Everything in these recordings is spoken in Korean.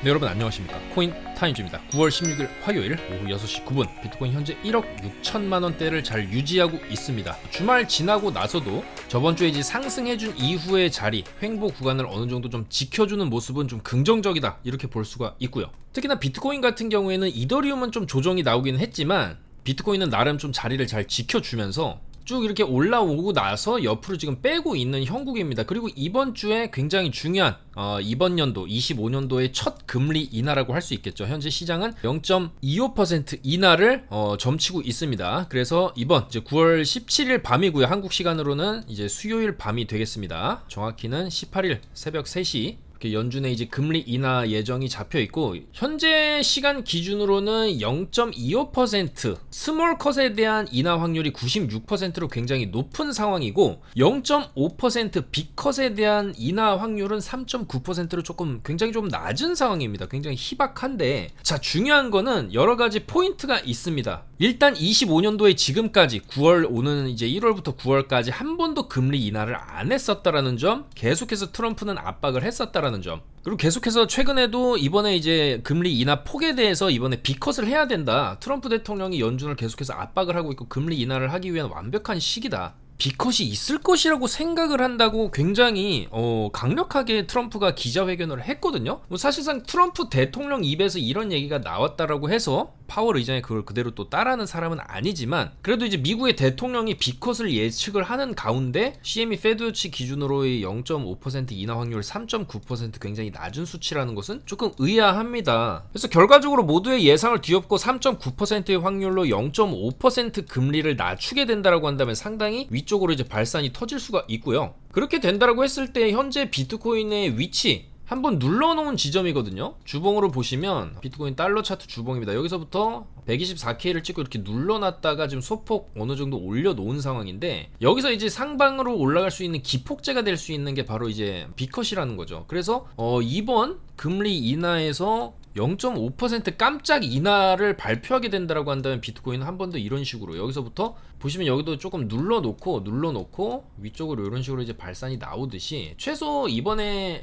네, 여러분 안녕하십니까. 코인 타임즈입니다. 9월 16일 화요일 오후 6시 9분 비트코인 현재 1억 6천만 원대를 잘 유지하고 있습니다. 주말 지나고 나서도 저번 주에 이제 상승해준 이후의 자리 횡보 구간을 어느 정도 좀 지켜주는 모습은 좀 긍정적이다 이렇게 볼 수가 있고요. 특히나 비트코인 같은 경우에는 이더리움은 좀 조정이 나오기는 했지만 비트코인은 나름 좀 자리를 잘 지켜주면서 쭉 이렇게 올라오고 나서 옆으로 지금 빼고 있는 형국입니다. 그리고 이번 주에 굉장히 중요한 이번 연도 25년도의 첫 금리 인하라고 할 수 있겠죠. 현재 시장은 0.25% 인하를 점치고 있습니다. 그래서 이번 이제 9월 17일 밤이고요. 한국 시간으로는 이제 수요일 밤이 되겠습니다. 정확히는 18일 새벽 3시 연준의 이제 금리 인하 예정이 잡혀 있고, 현재 시간 기준으로는 0.25% 스몰 컷에 대한 인하 확률이 96%로 굉장히 높은 상황이고, 0.5% 빅 컷에 대한 인하 확률은 3.9%로 굉장히 좀 낮은 상황입니다. 굉장히 희박한데, 자, 중요한 거는 여러 가지 포인트가 있습니다. 일단 25년도에 지금까지 9월 오는 이제 1월부터 9월까지 한 번도 금리 인하를 안 했었다라는 점, 계속해서 트럼프는 압박을 했었다라는 점, 그리고 계속해서 최근에도 이번에 이제 금리 인하 폭에 대해서 이번에 비컷을 해야 된다. 트럼프 대통령이 연준을 계속해서 압박을 하고 있고 금리 인하를 하기 위한 완벽한 시기다. 비컷이 있을 것이라고 생각을 한다고 굉장히 강력하게 트럼프가 기자회견을 했거든요. 사실상 트럼프 대통령 입에서 이런 얘기가 나왔다라고 해서 파월 의장이 그걸 그대로 또 따르는 사람은 아니지만, 그래도 이제 미국의 대통령이 비컷을 예측을 하는 가운데 CME 페드워치 기준으로의 0.5% 인하 확률 3.9% 굉장히 낮은 수치라는 것은 조금 의아합니다. 그래서 결과적으로 모두의 예상을 뒤엎고 3.9%의 확률로 0.5% 금리를 낮추게 된다라고 한다면 상당히 위쪽으로 이제 발산이 터질 수가 있고요. 그렇게 된다라고 했을 때 현재 비트코인의 위치 한번 눌러놓은 지점이거든요. 주봉으로 보시면 비트코인 달러 차트 주봉입니다. 여기서부터 124K를 찍고 이렇게 눌러놨다가 지금 소폭 어느 정도 올려놓은 상황인데, 여기서 이제 상방으로 올라갈 수 있는 기폭제가 될 수 있는 게 바로 이제 비컷이라는 거죠. 그래서 이번 금리 인하에서 0.5% 깜짝 인하를 발표하게 된다라고 한다면 비트코인은 한 번 더 이런 식으로 여기서부터 보시면 여기도 조금 눌러놓고 위쪽으로 이런 식으로 이제 발산이 나오듯이, 최소 이번에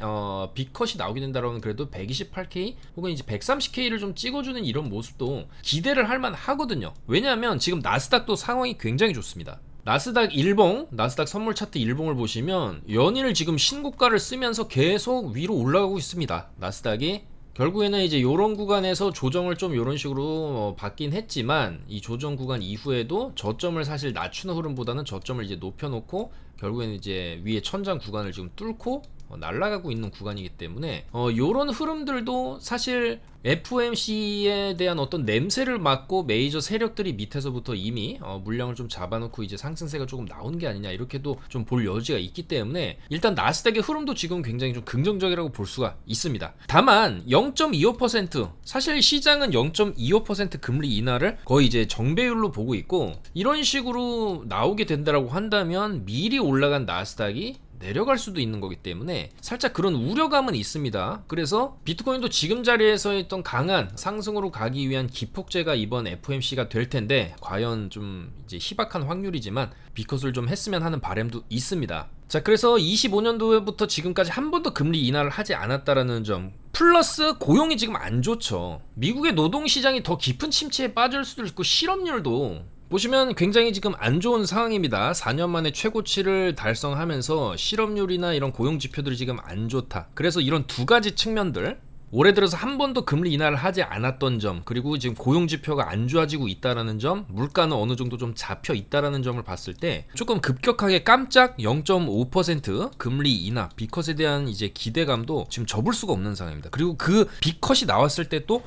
빅컷이 나오게 된다라면 그래도 128K 혹은 이제 130K를 좀 찍어주는 이런 모습도 기대를 할 만하거든요. 왜냐하면 지금 나스닥도 상황이 굉장히 좋습니다. 나스닥 일봉, 나스닥 선물 차트 일봉을 보시면 연일 지금 신고가를 쓰면서 계속 위로 올라가고 있습니다. 나스닥이 결국에는 이제 요런 구간에서 조정을 좀 요런 식으로 받긴 했지만, 이 조정 구간 이후에도 저점을 사실 낮추는 흐름보다는 저점을 이제 높여놓고 결국에는 이제 위에 천장 구간을 지금 뚫고 날아가고 있는 구간이기 때문에 요런 흐름들도 사실 FOMC에 대한 어떤 냄새를 맡고 메이저 세력들이 밑에서부터 이미 물량을 좀 잡아놓고 이제 상승세가 조금 나온 게 아니냐, 이렇게도 좀 볼 여지가 있기 때문에 일단 나스닥의 흐름도 지금 굉장히 좀 긍정적이라고 볼 수가 있습니다. 다만 0.25% 사실 시장은 0.25% 금리 인하를 거의 이제 정배율로 보고 있고, 이런 식으로 나오게 된다라고 한다면 미리 올라간 나스닥이 내려갈 수도 있는 거기 때문에 살짝 그런 우려감은 있습니다. 그래서 비트코인도 지금 자리에서 했던 강한 상승으로 가기 위한 기폭제가 이번 FOMC가 될 텐데, 과연 좀 이제 희박한 확률이지만 비컷을 좀 했으면 하는 바람도 있습니다. 자, 그래서 25년도부터 지금까지 한 번도 금리 인하를 하지 않았다라는 점, 플러스 고용이 지금 안 좋죠. 미국의 노동시장이 더 깊은 침체에 빠질 수도 있고, 실업률도 보시면 굉장히 지금 안 좋은 상황입니다. 4년 만에 최고치를 달성하면서 실업률이나 이런 고용 지표들이 지금 안 좋다. 그래서 이런 두 가지 측면들, 올해 들어서 한 번도 금리 인하를 하지 않았던 점, 그리고 지금 고용 지표가 안 좋아지고 있다라는 점, 물가는 어느 정도 좀 잡혀 있다라는 점을 봤을 때 조금 급격하게 깜짝 0.5% 금리 인하 비컷에 대한 이제 기대감도 지금 접을 수가 없는 상황입니다. 그리고 그 비컷이 나왔을 때 또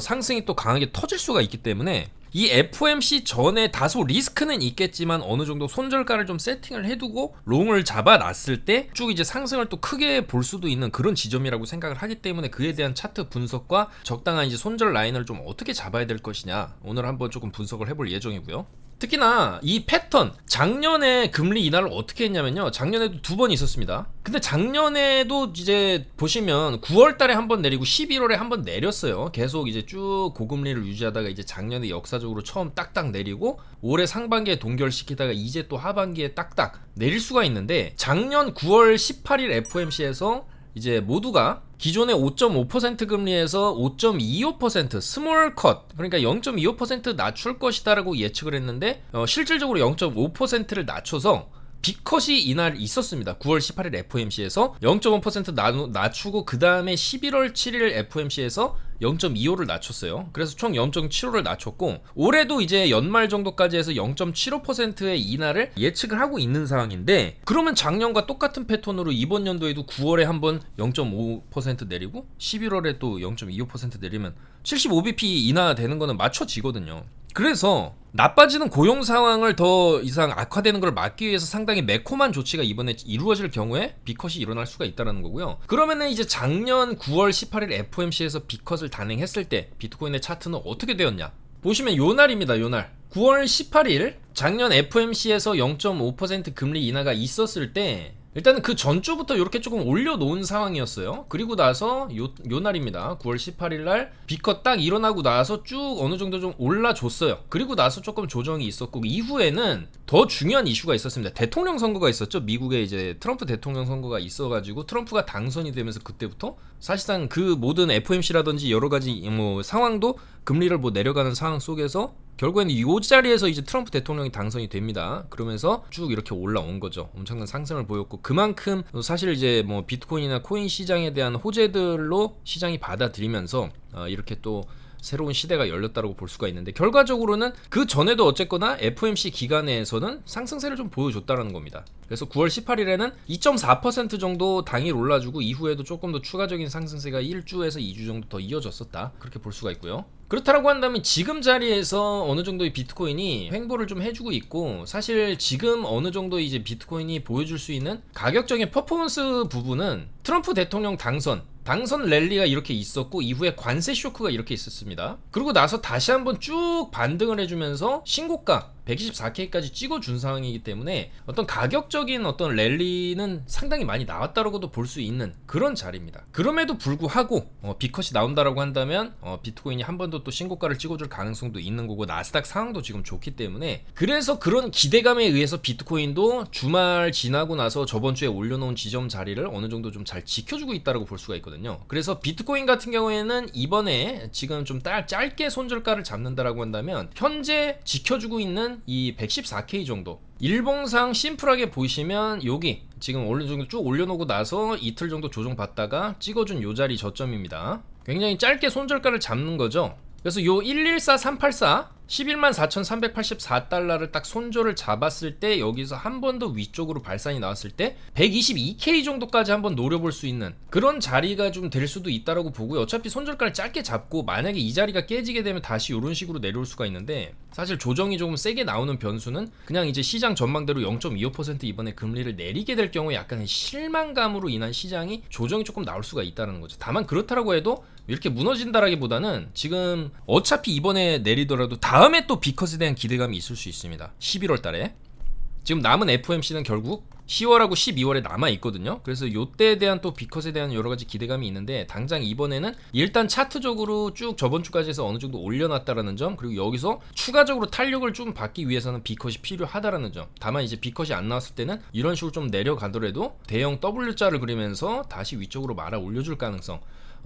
상승이 또 강하게 터질 수가 있기 때문에 이 FOMC 전에 다소 리스크는 있겠지만 어느 정도 손절가를 좀 세팅을 해두고 롱을 잡아놨을 때 쭉 이제 상승을 또 크게 볼 수도 있는 그런 지점이라고 생각을 하기 때문에, 그에 대한 차트 분석과 적당한 이제 손절 라인을 좀 어떻게 잡아야 될 것이냐, 오늘 한번 조금 분석을 해볼 예정이고요. 특히나 이 패턴, 작년에 금리 인하를 어떻게 했냐면요, 작년에도 두 번 있었습니다. 근데 작년에도 이제 보시면 9월 달에 한 번 내리고 11월에 한 번 내렸어요. 계속 이제 쭉 고금리를 유지하다가 이제 작년에 역사적으로 처음 딱딱 내리고 올해 상반기에 동결시키다가 이제 또 하반기에 딱딱 내릴 수가 있는데, 작년 9월 18일 FOMC에서 이제 모두가 기존의 5.5% 금리에서 5.25% 스몰 컷, 그러니까 0.25% 낮출 것이다라고 예측을 했는데 실질적으로 0.5%를 낮춰서 빅컷이 이날 있었습니다. 9월 18일 FOMC에서 0.5% 낮추고 그 다음에 11월 7일 FOMC에서 0.25를 낮췄어요. 그래서 총 0.75를 낮췄고 올해도 이제 연말 정도까지 해서 0.75%의 인하를 예측을 하고 있는 상황인데, 그러면 작년과 똑같은 패턴으로 이번 연도에도 9월에 한번 0.5% 내리고 11월에 또 0.25% 내리면 75bp 인하되는 거는 맞춰지거든요. 그래서 나빠지는 고용 상황을 더 이상 악화되는 걸 막기 위해서 상당히 매콤한 조치가 이번에 이루어질 경우에 빅컷이 일어날 수가 있다는 거고요. 그러면은 이제 작년 9월 18일 FOMC에서 빅컷을 단행했을 때 비트코인의 차트는 어떻게 되었냐? 보시면 요 날입니다. 요 날. 9월 18일 작년 FOMC에서 0.5% 금리 인하가 있었을 때 일단은 그 전주부터 이렇게 조금 올려놓은 상황이었어요. 그리고 나서 요 날입니다. 9월 18일 날 빅컷 딱 일어나고 나서 쭉 어느 정도 좀 올라줬어요. 그리고 나서 조금 조정이 있었고 이후에는 더 중요한 이슈가 있었습니다. 대통령 선거가 있었죠. 미국에 이제 트럼프 대통령 선거가 있어가지고 트럼프가 당선이 되면서 그때부터 사실상 그 모든 FOMC라든지 여러 가지 뭐 상황도 금리를 뭐 내려가는 상황 속에서 결국에는 이 자리에서 이제 트럼프 대통령이 당선이 됩니다. 그러면서 쭉 이렇게 올라온 거죠. 엄청난 상승을 보였고 그만큼 사실 이제 뭐 비트코인이나 코인 시장에 대한 호재들로 시장이 받아들이면서 이렇게 또 새로운 시대가 열렸다고 볼 수가 있는데, 결과적으로는 그 전에도 어쨌거나 FOMC 기간에서는 상승세를 좀 보여줬다는 겁니다. 그래서 9월 18일에는 2.4% 정도 당일 올라주고 이후에도 조금 더 추가적인 상승세가 1주에서 2주 정도 더 이어졌었다, 그렇게 볼 수가 있고요. 그렇다라고 한다면 지금 자리에서 어느 정도의 비트코인이 횡보를 좀 해주고 있고, 사실 지금 어느 정도 이제 비트코인이 보여줄 수 있는 가격적인 퍼포먼스 부분은 트럼프 대통령 당선 랠리가 이렇게 있었고 이후에 관세 쇼크가 이렇게 있었습니다. 그리고 나서 다시 한번 쭉 반등을 해주면서 신고가 124K까지 찍어준 상황이기 때문에 어떤 가격적인 어떤 랠리는 상당히 많이 나왔다고도 볼 수 있는 그런 자리입니다. 그럼에도 불구하고 빅컷이 나온다라고 한다면 비트코인이 한 번 더 또 신고가를 찍어줄 가능성도 있는 거고 나스닥 상황도 지금 좋기 때문에, 그래서 그런 기대감에 의해서 비트코인도 주말 지나고 나서 저번 주에 올려놓은 지점 자리를 어느 정도 좀 잘 지켜주고 있다고 볼 수가 있거든요. 그래서 비트코인 같은 경우에는 이번에 지금 좀 짧게 손절가를 잡는다라고 한다면 현재 지켜주고 있는 이 114K 정도, 일봉상 심플하게 보시면 여기 지금 어느 정도 쭉 올려놓고 나서 이틀 정도 조정받다가 찍어준 요 자리 저점입니다. 굉장히 짧게 손절가를 잡는 거죠. 그래서 요 114384 114,384달러를 딱 손절을 잡았을 때 여기서 한 번 더 위쪽으로 발산이 나왔을 때 122K 정도까지 한번 노려볼 수 있는 그런 자리가 좀 될 수도 있다라고 보고요. 어차피 손절가를 짧게 잡고 만약에 이 자리가 깨지게 되면 다시 이런 식으로 내려올 수가 있는데, 사실 조정이 조금 세게 나오는 변수는 그냥 이제 시장 전망대로 0.25% 이번에 금리를 내리게 될 경우에 약간의 실망감으로 인한 시장이 조정이 조금 나올 수가 있다는 거죠. 다만 그렇다라고 해도 이렇게 무너진다라기보다는 지금 어차피 이번에 내리더라도 다음에 또 빅컷에 대한 기대감이 있을 수 있습니다. 11월 달에 지금 남은 FOMC는 결국 10월하고 12월에 남아 있거든요. 그래서 요때에 대한 또 빅컷에 대한 여러 가지 기대감이 있는데, 당장 이번에는 일단 차트적으로 쭉 저번 주까지 해서 어느 정도 올려놨다라는 점, 그리고 여기서 추가적으로 탄력을 좀 받기 위해서는 빅컷이 필요하다라는 점. 다만 이제 빅컷이 안 나왔을 때는 이런 식으로 좀 내려가더라도 대형 W자를 그리면서 다시 위쪽으로 말아 올려줄 가능성,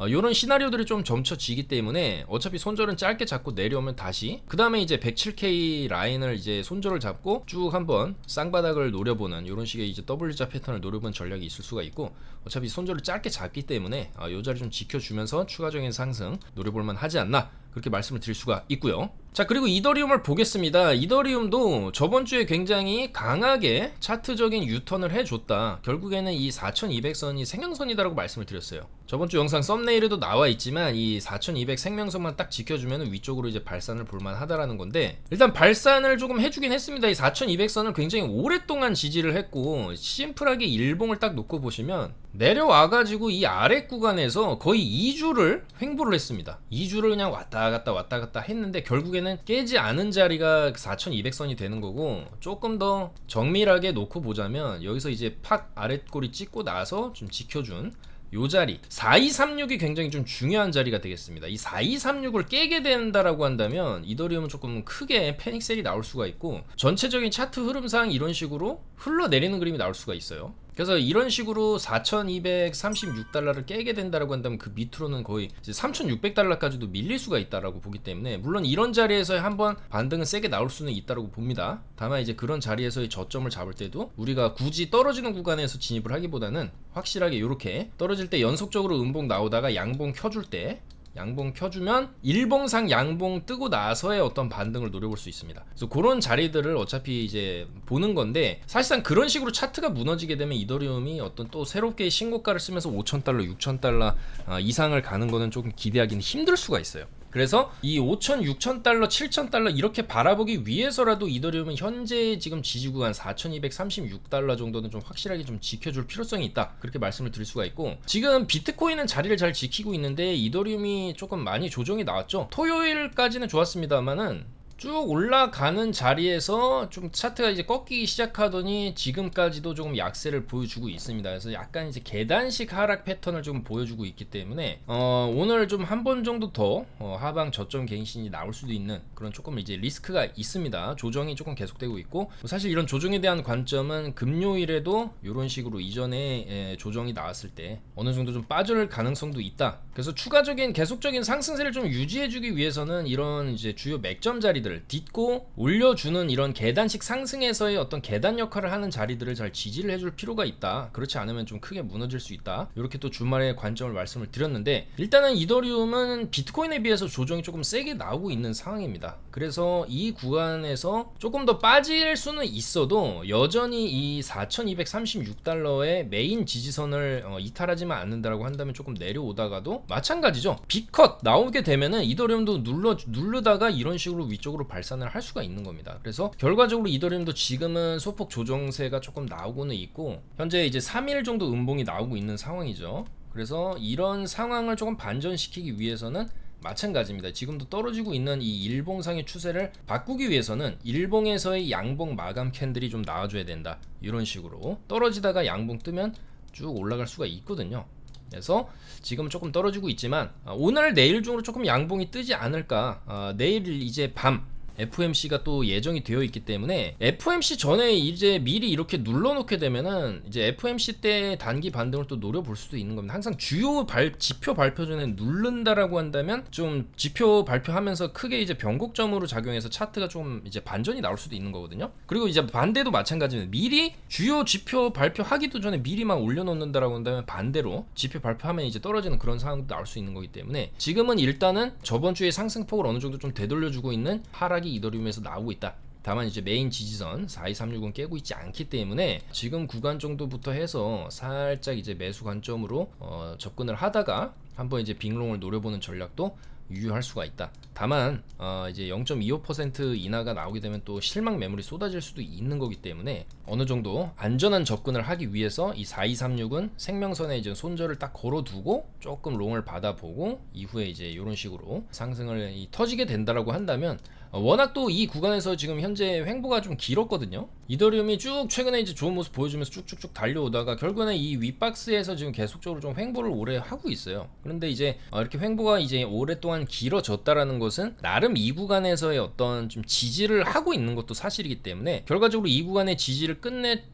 이런 시나리오들이 좀 점쳐지기 때문에 어차피 손절은 짧게 잡고 내려오면 다시 그 다음에 이제 107K 라인을 이제 손절을 잡고 쭉 한번 쌍바닥을 노려보는 이런 식의 이제 W자 패턴을 노려보는 전략이 있을 수가 있고, 어차피 손절을 짧게 잡기 때문에 이 자리 좀 지켜주면서 추가적인 상승 노려볼만 하지 않나, 그렇게 말씀을 드릴 수가 있고요. 자, 그리고 이더리움을 보겠습니다. 이더리움도 저번 주에 굉장히 강하게 차트적인 유턴을 해줬다. 결국에는 이 4200선이 생명선이다라고 말씀을 드렸어요. 저번 주 영상 썸네일에도 나와 있지만 이 4200 생명선만 딱 지켜주면 위쪽으로 이제 발산을 볼만 하다라는 건데, 일단 발산을 조금 해주긴 했습니다. 이 4200선을 굉장히 오랫동안 지지를 했고, 심플하게 일봉을 딱 놓고 보시면 내려와가지고 이 아래 구간에서 거의 2주를 횡보를 했습니다. 2주를 그냥 왔다 갔다 했는데 결국에는 깨지 않은 자리가 4200선이 되는 거고, 조금 더 정밀하게 놓고 보자면 여기서 이제 팍 아랫꼬리 찍고 나서 좀 지켜준 요 자리 4236이 굉장히 좀 중요한 자리가 되겠습니다. 이 4236을 깨게 된다라고 한다면 이더리움은 조금 크게 패닉셀이 나올 수가 있고, 전체적인 차트 흐름상 이런 식으로 흘러내리는 그림이 나올 수가 있어요. 그래서 이런 식으로 4,236달러를 깨게 된다라고 한다면 그 밑으로는 거의 3,600달러까지도 밀릴 수가 있다라고 보기 때문에, 물론 이런 자리에서 한번 반등은 세게 나올 수는 있다라고 봅니다. 다만 이제 그런 자리에서의 저점을 잡을 때도 우리가 굳이 떨어지는 구간에서 진입을 하기보다는 확실하게 이렇게 떨어질 때 연속적으로 음봉 나오다가 양봉 켜줄 때, 양봉 켜주면 일봉상 양봉 뜨고 나서의 어떤 반등을 노려볼 수 있습니다. 그래서 그런 자리들을 어차피 이제 보는 건데, 사실상 그런 식으로 차트가 무너지게 되면 이더리움이 어떤 또 새롭게 신고가를 쓰면서 5,000달러, 6,000달러 이상을 가는 거는 조금 기대하기는 힘들 수가 있어요. 그래서 이 5,000, 6,000달러, 7,000달러 이렇게 바라보기 위해서라도 이더리움은 현재 지금 지지 구간 4,236달러 정도는 좀 확실하게 좀 지켜줄 필요성이 있다, 그렇게 말씀을 드릴 수가 있고, 지금 비트코인은 자리를 잘 지키고 있는데 이더리움이 조금 많이 조정이 나왔죠. 토요일까지는 좋았습니다만은 쭉 올라가는 자리에서 좀 차트가 이제 꺾이기 시작하더니 지금까지도 조금 약세를 보여주고 있습니다. 그래서 약간 이제 계단식 하락 패턴을 좀 보여주고 있기 때문에 오늘 좀 한 번 정도 더 하방 저점 갱신이 나올 수도 있는 그런 조금 이제 리스크가 있습니다. 조정이 조금 계속되고 있고, 사실 이런 조정에 대한 관점은 금요일에도 이런 식으로 이전에 조정이 나왔을 때 어느 정도 좀 빠질 가능성도 있다. 그래서 추가적인 계속적인 상승세를 좀 유지해주기 위해서는 이런 이제 주요 맥점 자리들 딛고 올려주는 이런 계단식 상승에서의 어떤 계단 역할을 하는 자리들을 잘 지지를 해줄 필요가 있다. 그렇지 않으면 좀 크게 무너질 수 있다. 이렇게 또 주말에 관점을 말씀을 드렸는데, 일단은 이더리움은 비트코인에 비해서 조정이 조금 세게 나오고 있는 상황입니다. 그래서 이 구간에서 조금 더 빠질 수는 있어도 여전히 이 4,236달러의 메인 지지선을 이탈하지만 않는다라고 한다면 조금 내려오다가도 마찬가지죠. 빅컷 나오게 되면은 이더리움도 누르다가 이런 식으로 위쪽으로 발산을 할 수가 있는 겁니다. 그래서 결과적으로 이더리움도 지금은 소폭 조정세가 조금 나오고는 있고, 현재 이제 3일 정도 음봉이 나오고 있는 상황이죠. 그래서 이런 상황을 조금 반전시키기 위해서는 마찬가지입니다. 지금도 떨어지고 있는 이 일봉상의 추세를 바꾸기 위해서는 일봉에서의 양봉 마감 캔들이 좀 나와줘야 된다. 이런 식으로 떨어지다가 양봉 뜨면 쭉 올라갈 수가 있거든요. 그래서 지금 조금 떨어지고 있지만 오늘 내일 중으로 조금 양봉이 뜨지 않을까. 내일 이제 밤 FOMC가 또 예정이 되어 있기 때문에 FOMC 전에 이제 미리 이렇게 눌러놓게 되면은 이제 FOMC 때 단기 반등을 또 노려볼 수도 있는 겁니다. 항상 주요 지표 발표 전에 누른다라고 한다면 좀 지표 발표하면서 크게 이제 변곡점으로 작용해서 차트가 좀 이제 반전이 나올 수도 있는 거거든요. 그리고 이제 반대도 마찬가지입니다. 미리 주요 지표 발표하기도 전에 미리 막 올려놓는다라고 한다면 반대로 지표 발표하면 이제 떨어지는 그런 상황도 나올 수 있는 거기 때문에, 지금은 일단은 저번 주에 상승폭을 어느 정도 좀 되돌려주고 있는 하락이 이더리움에서 나오고 있다. 다만 이제 메인 지지선 42360은 깨고 있지 않기 때문에 지금 구간 정도부터 해서 살짝 이제 매수 관점으로 접근을 하다가 한번 이제 빅롱을 노려보는 전략도 유효할 수가 있다. 다만 이제 0.25% 인하가 나오게 되면 또 실망 매물이 쏟아질 수도 있는 거기 때문에 어느 정도 안전한 접근을 하기 위해서 이 4236은 생명선에 이제 손절을 딱 걸어두고 조금 롱을 받아보고 이후에 이제 이런 식으로 상승을 터지게 된다라고 한다면, 워낙 또 이 구간에서 지금 현재 횡보가 좀 길었거든요. 이더리움이 쭉 최근에 이제 좋은 모습 보여주면서 쭉쭉쭉 달려오다가 결국에는 이 윗박스에서 지금 계속적으로 좀 횡보를 오래 하고 있어요. 그런데 이제 이렇게 횡보가 이제 오랫동안 길어졌다라는 것은 나름 이 구간에서의 어떤 좀 지지를 하고 있는 것도 사실이기 때문에, 결과적으로 이 구간의 지지를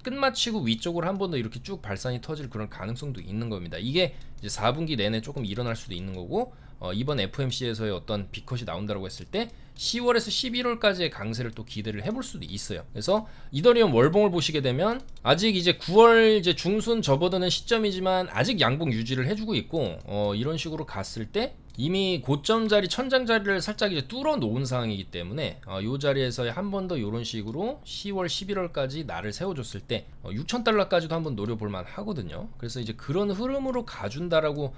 끝마치고 위쪽으로 한 번 더 이렇게 쭉 발산이 터질 그런 가능성도 있는 겁니다. 이게 이제 4분기 내내 조금 일어날 수도 있는 거고, 이번 FOMC에서의 어떤 빅컷이 나온다고 했을 때 10월에서 11월까지의 강세를 또 기대를 해볼 수도 있어요. 그래서 이더리움 월봉을 보시게 되면 아직 이제 9월 이제 중순 접어드는 시점이지만 아직 양봉 유지를 해주고 있고, 이런 식으로 갔을 때 이미 고점 자리, 천장 자리를 살짝 이제 뚫어 놓은 상황이기 때문에 이 자리에서 한 번 더 이런 식으로 10월, 11월까지 날을 세워줬을 때 6,000달러까지도 한번 노려볼 만 하거든요. 그래서 이제 그런 흐름으로 가준다라고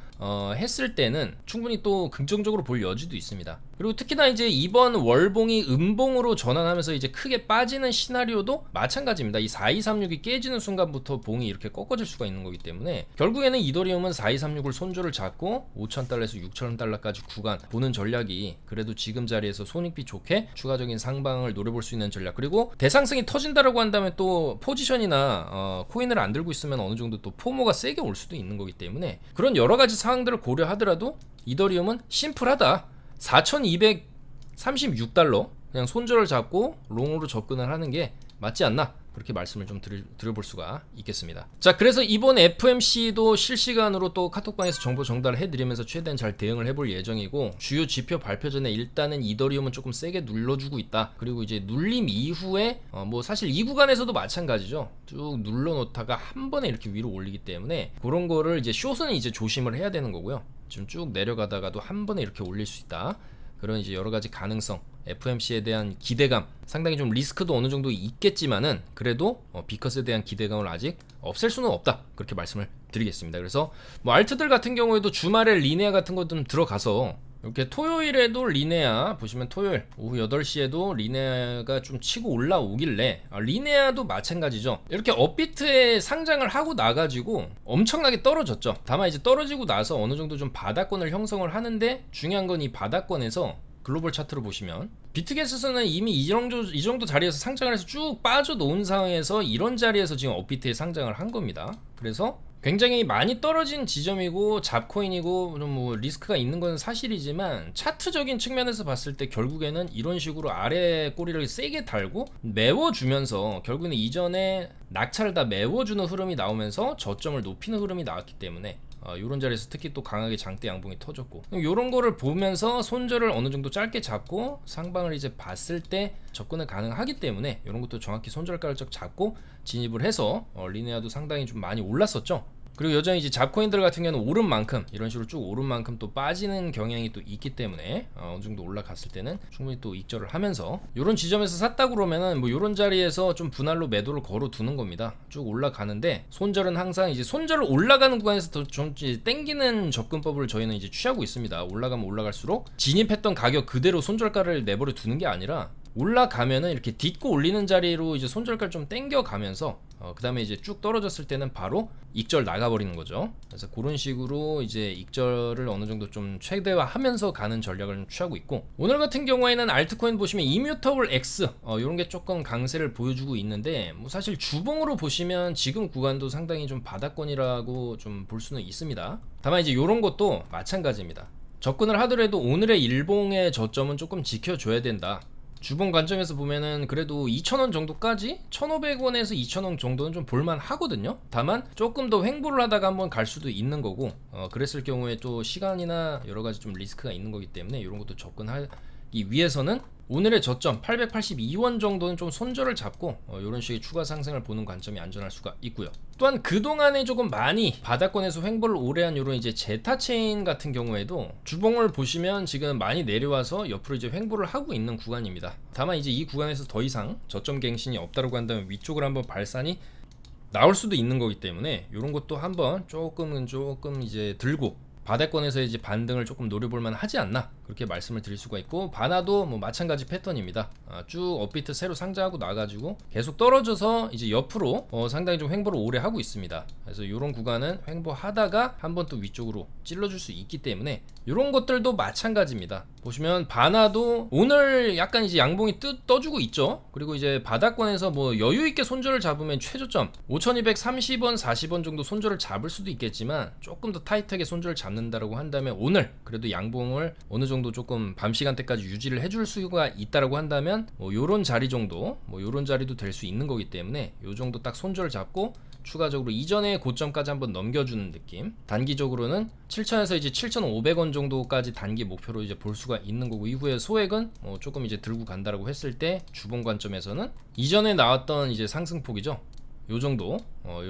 했을 때는 충분히 또 긍정적으로 볼 여지도 있습니다. 그리고 특히나 이제 이번 월봉이 음봉으로 전환하면서 이제 크게 빠지는 시나리오도 마찬가지입니다. 이 4236이 깨지는 순간부터 봉이 이렇게 꺾어질 수가 있는 거기 때문에 결국에는 이더리움은 4236을 손절을 잡고 5,000달러에서 6,000달러까지 구간 보는 전략이 그래도 지금 자리에서 손익비 좋게 추가적인 상방을 노려볼 수 있는 전략, 그리고 대상승이 터진다라고 한다면 또 포지션이나 코인을 안 들고 있으면 어느 정도 또 포모가 세게 올 수도 있는 거기 때문에 그런 여러 가지 상황들을 고려하더라도 이더리움은 심플하다. 4,236달러 그냥 손절을 잡고 롱으로 접근을 하는 게 맞지 않나, 그렇게 말씀을 좀 드려볼 수가 있겠습니다. 자, 그래서 이번 FMC도 실시간으로 또 카톡방에서 정보 전달을 해드리면서 최대한 잘 대응을 해볼 예정이고, 주요 지표 발표 전에 일단은 이더리움은 조금 세게 눌러주고 있다. 그리고 이제 눌림 이후에 뭐 사실 이 구간에서도 마찬가지죠. 쭉 눌러놓다가 한 번에 이렇게 위로 올리기 때문에 그런 거를 이제 숏은 이제 조심을 해야 되는 거고요. 지금 쭉 내려가다가도 한 번에 이렇게 올릴 수 있다. 그런 이제 여러 가지 가능성, FMC에 대한 기대감, 상당히 좀 리스크도 어느 정도 있겠지만은 그래도 비컷에 대한 기대감을 아직 없앨 수는 없다. 그렇게 말씀을 드리겠습니다. 그래서 뭐 알트들 같은 경우에도 주말에 리네아 같은 거 좀 들어가서 이렇게 토요일에도 리네아 보시면 토요일 오후 8시에도 리네아가 좀 치고 올라오길래 리네아도 마찬가지죠. 이렇게 업비트에 상장을 하고 나가지고 엄청나게 떨어졌죠. 다만 이제 떨어지고 나서 어느 정도 좀 바닥권을 형성을 하는데, 중요한 건 이 바닥권에서 글로벌 차트로 보시면 비트겟에서는 이미 이 정도 자리에서 상장을 해서 쭉 빠져놓은 상황에서 이런 자리에서 지금 업비트에 상장을 한 겁니다. 그래서 굉장히 많이 떨어진 지점이고 잡코인이고 좀 뭐 리스크가 있는 건 사실이지만, 차트적인 측면에서 봤을 때 결국에는 이런 식으로 아래 꼬리를 세게 달고 메워주면서 결국에는 이전에 낙차를 다 메워주는 흐름이 나오면서 저점을 높이는 흐름이 나왔기 때문에 요런 자리에서 특히 또 강하게 장대 양봉이 터졌고, 요런 거를 보면서 손절을 어느 정도 짧게 잡고 상방을 이제 봤을 때 접근을 가능하기 때문에 요런 것도 정확히 손절가를 쫙 잡고 진입을 해서 리네아도 상당히 좀 많이 올랐었죠. 그리고 여전히 이제 잡코인들 같은 경우는 오른 만큼, 이런 식으로 쭉 오른 만큼 또 빠지는 경향이 또 있기 때문에 어느 정도 올라갔을 때는 충분히 또 익절을 하면서, 요런 지점에서 샀다 그러면은 뭐 요런 자리에서 좀 분할로 매도를 걸어 두는 겁니다. 쭉 올라가는데 손절은 항상 이제 손절을 올라가는 구간에서 더 좀 땡기는 접근법을 저희는 이제 취하고 있습니다. 올라가면 올라갈수록 진입했던 가격 그대로 손절가를 내버려 두는 게 아니라, 올라가면은 이렇게 딛고 올리는 자리로 이제 손절가를 좀 땡겨 가면서 그 다음에 이제 쭉 떨어졌을 때는 바로 익절 나가버리는 거죠. 그래서 그런 식으로 이제 익절을 어느 정도 좀 최대화하면서 가는 전략을 좀 취하고 있고, 오늘 같은 경우에는 알트코인 보시면 이뮤터블 X 이런 게 조금 강세를 보여주고 있는데, 뭐 사실 주봉으로 보시면 지금 구간도 상당히 좀 바닥권이라고 좀 볼 수는 있습니다. 다만 이제 이런 것도 마찬가지입니다. 접근을 하더라도 오늘의 일봉의 저점은 조금 지켜줘야 된다. 주봉 관점에서 보면은 그래도 2,000원 정도까지 1,500원에서 2,000원 정도는 좀 볼만 하거든요. 다만 조금 더 횡보를 하다가 한번 갈 수도 있는 거고, 그랬을 경우에 또 시간이나 여러 가지 좀 리스크가 있는 거기 때문에 이런 것도 접근하기 위해서는 오늘의 저점 882원 정도는 좀 손절을 잡고 이런 식의 추가 상승을 보는 관점이 안전할 수가 있고요. 또한 그동안에 조금 많이 바닥권에서 횡보를 오래 한 이런 이제 제타체인 같은 경우에도 주봉을 보시면 지금 많이 내려와서 옆으로 이제 횡보를 하고 있는 구간입니다. 다만 이제 이 구간에서 더 이상 저점 갱신이 없다고 한다면 위쪽으로 한번 발산이 나올 수도 있는 거기 때문에 이런 것도 한번 조금 이제 들고 바닥권에서 이제 반등을 조금 노려볼만 하지 않나, 그렇게 말씀을 드릴 수가 있고, 바나도 뭐 마찬가지 패턴입니다. 쭉 업비트 새로 상장하고 나가지고 계속 떨어져서 이제 옆으로 상당히 좀 횡보를 오래 하고 있습니다. 그래서 이런 구간은 횡보하다가 한번 또 위쪽으로 찔러줄 수 있기 때문에 이런 것들도 마찬가지입니다. 보시면 바나도 오늘 약간 이제 양봉이 떠주고 있죠. 그리고 이제 바닥권에서 뭐 여유 있게 손절을 잡으면 최저점 5,230원 40원 정도 손절을 잡을 수도 있겠지만, 조금 더 타이트하게 손절을 잡는다라고 한다면 오늘 그래도 양봉을 어느 정도 조금 밤 시간대까지 유지를 해줄 수가 있다라고 한다면 뭐 요런 자리 정도, 뭐 요런 자리도 될 수 있는 거기 때문에 요 정도 딱 손절을 잡고 추가적으로 이전의 고점까지 한번 넘겨주는 느낌, 단기적으로는 7,000에서 이제 7,500원 정도까지 단기 목표로 이제 볼 수가 있는 거고, 이후에 소액은 조금 이제 들고 간다라고 했을 때 주봉 관점에서는 이전에 나왔던 이제 상승폭이죠. 요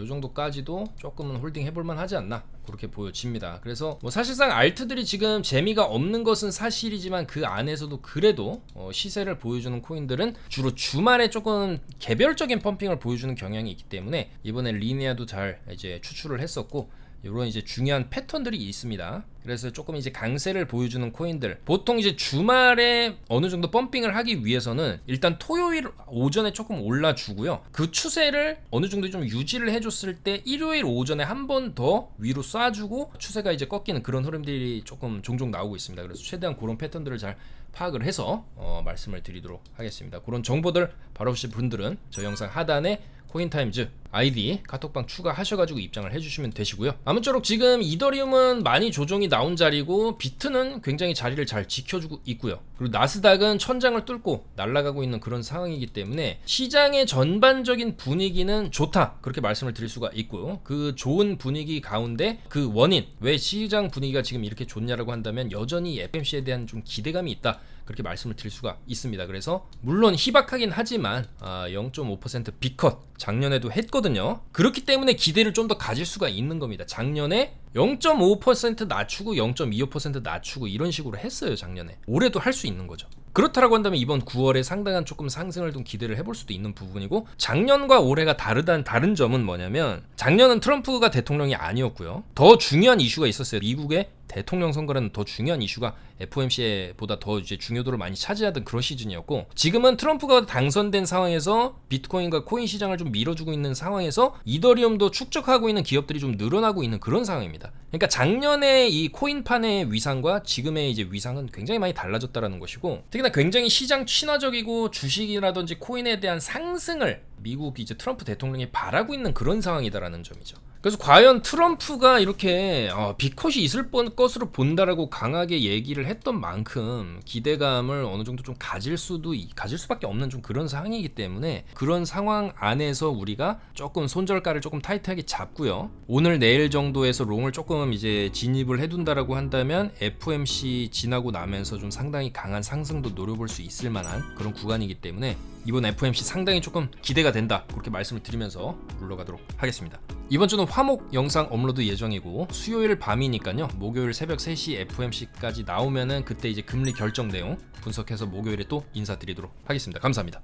정도까지도 조금은 홀딩 해볼만 하지 않나, 그렇게 보여집니다. 그래서 뭐 사실상 알트들이 지금 재미가 없는 것은 사실이지만 그 안에서도 그래도 시세를 보여주는 코인들은 주로 주말에 조금 개별적인 펌핑을 보여주는 경향이 있기 때문에 이번에 리니아도 잘 이제 추출을 했었고, 이런 이제 중요한 패턴들이 있습니다. 그래서 조금 이제 강세를 보여주는 코인들, 보통 이제 주말에 어느 정도 펌핑을 하기 위해서는 일단 토요일 오전에 조금 올라주고요. 그 추세를 어느 정도 좀 유지를 해줬을 때 일요일 오전에 한 번 더 위로 쏴주고 추세가 이제 꺾이는 그런 흐름들이 조금 종종 나오고 있습니다. 그래서 최대한 그런 패턴들을 잘 파악을 해서 말씀을 드리도록 하겠습니다. 그런 정보들 바로 없으신 분들은 저 영상 하단에 코인타임즈 아이디 카톡방 추가하셔가지고 입장을 해주시면 되시고요. 아무쪼록 지금 이더리움은 많이 조정이 나온 자리고 비트는 굉장히 자리를 잘 지켜주고 있고요. 그리고 나스닥은 천장을 뚫고 날아가고 있는 그런 상황이기 때문에 시장의 전반적인 분위기는 좋다, 그렇게 말씀을 드릴 수가 있고요. 그 좋은 분위기 가운데 그 원인, 왜 시장 분위기가 지금 이렇게 좋냐라고 한다면 여전히 FMC에 대한 좀 기대감이 있다, 그렇게 말씀을 드릴 수가 있습니다. 그래서 물론 희박하긴 하지만 0.5% B컷 작년에도 했거든요. 그렇기 때문에 기대를 좀 더 가질 수가 있는 겁니다. 작년에 0.5% 낮추고 0.25% 낮추고 이런 식으로 했어요. 작년에. 올해도 할 수 있는 거죠. 그렇다라고 한다면 이번 9월에 상당한 조금 상승을 좀 기대를 해볼 수도 있는 부분이고, 작년과 올해가 다른 점은 뭐냐면 작년은 트럼프가 대통령이 아니었고요. 더 중요한 이슈가 있었어요. 미국의 대통령 선거라는 더 중요한 이슈가 FOMC보다 더 이제 중요도를 많이 차지하던 그런 시즌이었고, 지금은 트럼프가 당선된 상황에서 비트코인과 코인 시장을 좀 밀어주고 있는 상황에서 이더리움도 축적하고 있는 기업들이 좀 늘어나고 있는 그런 상황입니다. 그러니까 작년에 이 코인판의 위상과 지금의 이제 위상은 굉장히 많이 달라졌다라는 것이고, 특히나 굉장히 시장 친화적이고 주식이라든지 코인에 대한 상승을 미국 이제 트럼프 대통령이 바라고 있는 그런 상황이다라는 점이죠. 그래서 과연 트럼프가 이렇게 비컷이 있을 것으로 본다라고 강하게 얘기를 했던 만큼 기대감을 어느 정도 좀 가질 수밖에 없는 좀 그런 상황이기 때문에, 그런 상황 안에서 우리가 조금 손절가를 조금 타이트하게 잡고요. 오늘 내일 정도에서 롱을 조금 이제 진입을 해둔다라고 한다면 FOMC 지나고 나면서 좀 상당히 강한 상승도 노려볼 수 있을 만한 그런 구간이기 때문에 이번 FOMC 상당히 조금 기대가 된다, 그렇게 말씀을 드리면서 물러가도록 하겠습니다. 이번 주는 화목 영상 업로드 예정이고, 수요일 밤이니까요. 목요일 새벽 3시 FOMC까지 나오면은 그때 이제 금리 결정 내용 분석해서 목요일에 또 인사드리도록 하겠습니다. 감사합니다.